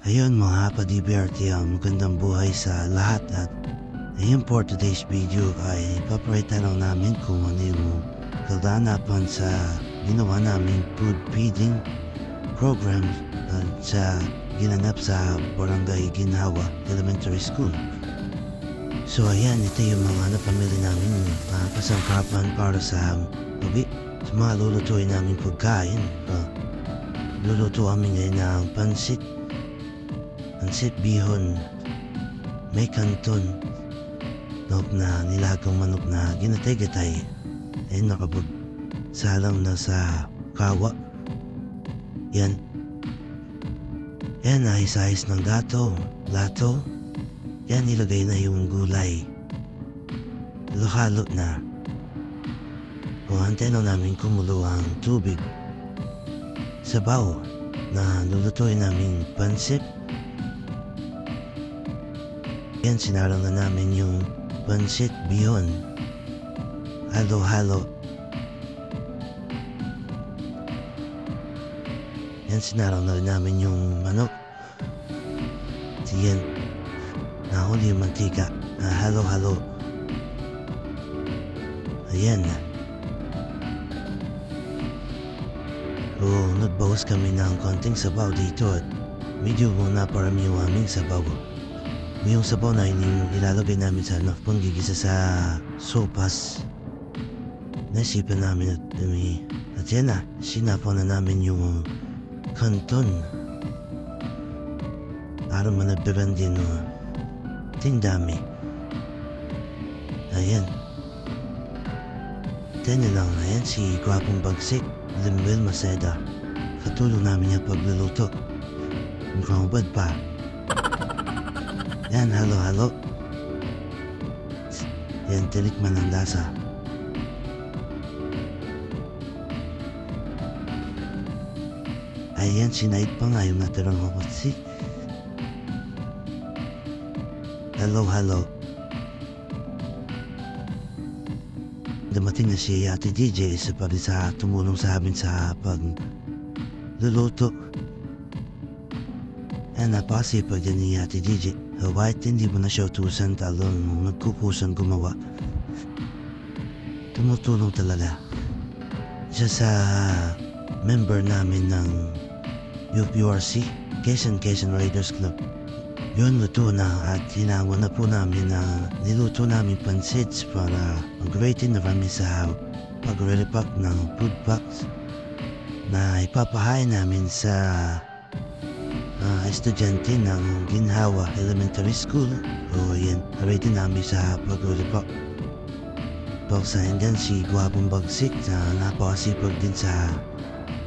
Ayun mga ka-DBRT, magandang buhay sa lahat at ngayon for today's video ay papakita lang namin kung ano yung kaganapan sa ginawa naming food feeding program at sa ginanap sa Barangay Ginhawa Elementary School. So ayan, ito yung mga napamili namin kasangkapan para sa mga lulutuin namin pagkain. Luluto kami ngayon ng pansit bihon, may kanton, na nilagang manok na ginatay-gatay ay nakapagsalang na sa kawa. Yan ayos-ayos ng lato. Yan, nilagay na yung gulay, halo na. Antay na namin kumulo ang tubig, sabaw na lulutuin naming pansit. Yan, sinarang na namin yung pansit bihon, halo. Yan, sinarang na rin namin yung manok. Yan, nahuli yung mantika, halo. Ayan. Nagbawas kami ng konting sabaw dito at medyo naparami yung aming sabaw. Yung sabaw na ilalagay namin sa panggigisa sa sopas. Naisipan namin at yan na, sinapaw na namin yung kanton para managdagan din tindami. Ayan, lang, ayan si Gwapong Bagsik, Limwel Maceda, katulong namin yung pagluluto. Mukhang ubad pa. Yan, halo. Yan, tinikman ang lasa. Ayan, sinait pa nga yung natirang hukotsi. Halo. Dumating na si Ate DJ isa pa rin sa tumulong sa amin sa pagluluto. Napakasipag yan ni Ate DJ. Kahit hindi mo na siya utusan, talong nagkukusang gumawa. Tumutulong talaga. Siya sa member namin ng UPRC, Quezon Raiders Club. Yun, luto na at hinango na po namin na niluto namin pansits para mag-rating na kami sa pag-repack ng food packs na ipapahain namin sa estudyante ng Ginhawa Elementary School. Yan, ready namin sa pag-repack. Pausahin din si Gwapong Bagsik na napakasipag din sa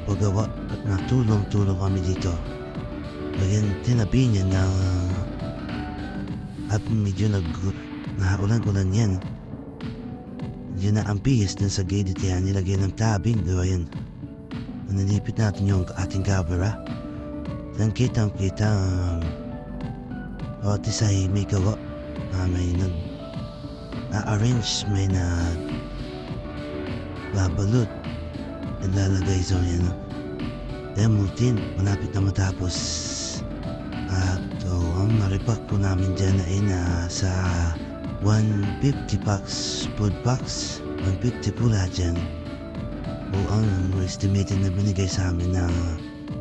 paggawa at natulong kami dito. Ayan, tinabi niya na at medyo ulan yan. Yun na ang pihis dun sa gate yan, nilagay ng tabing. Ayan, nalipit natin yung ating camera. Dan kitang-kita Otisay may gawa. May nag-arrange, may babalot, ilalagay sa yan. Multin, malapit na matapos. At ang naripak po namin dyan ay sa 150 packs, food packs. 150 po lahat dyan. Ang estimated na binigay sa amin na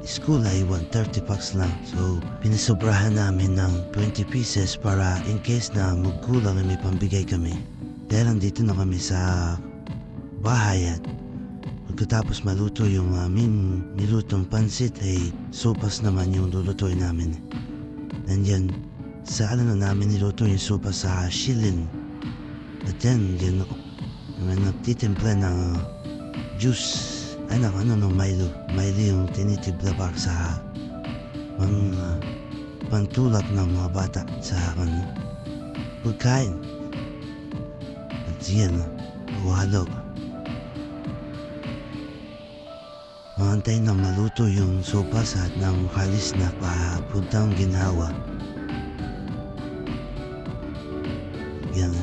school ay 130 packs lang. So pinasobrahan namin ng 20 pieces para in case na magkulang ay may pambigay kami. Dahil nandito na kami sa bahay at pagkatapos maluto yung aming nilutong pansit ay sopas naman yung lulutuin namin. Nandyan sa namin niluto yung sopas sa shilin. At yan nagtitimpla ng juice. Milo yung tinitibla para sa pantulak ng mga bata sa pagkain. At yan, halo. Antay na maluto yung sopas at nang halis na papuntang Ginhawa. Yan.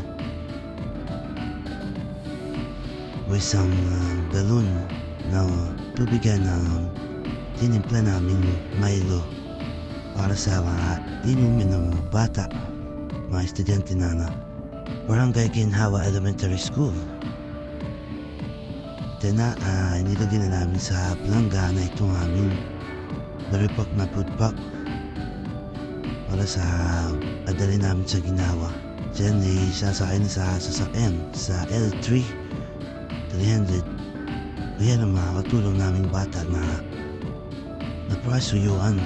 O isang galon na tubigan ng tinimpla namin Milo para sa mga inumin ng mga bata, mga estudyante na Barangay Ginhawa Elementary School. Tena, inilagay na namin sa plangga na itong aming naripak na food pack para sa adali namin sa Ginhawa. Diyan ay sasakay na sa sasakyan sa L3 300. Kaya ang mga katulong naming bata na naprasuyuan.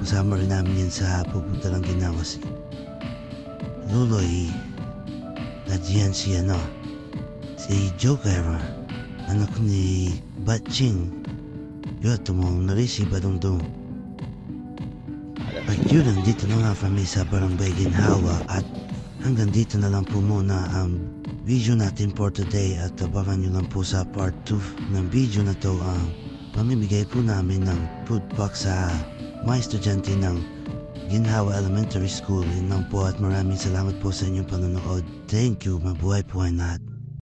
Kasama rin namin yan sa pupunta ng Ginhawa. Si Luloy, Najian si si Joker, anak ni Batching. Yun, tumong narisi ba dong. At yun, nandito na nga kami sa Barangay Ginhawa at hanggang dito na lang po muna ang video natin for today at abangan nyo lang po sa part 2 ng video na to ang pamimigay po namin ng food pack sa mga estudyante ng Ginhawa Elementary School. Yun lang po at maraming salamat po sa inyong panonood. Thank you, mabuhay po ay lahat.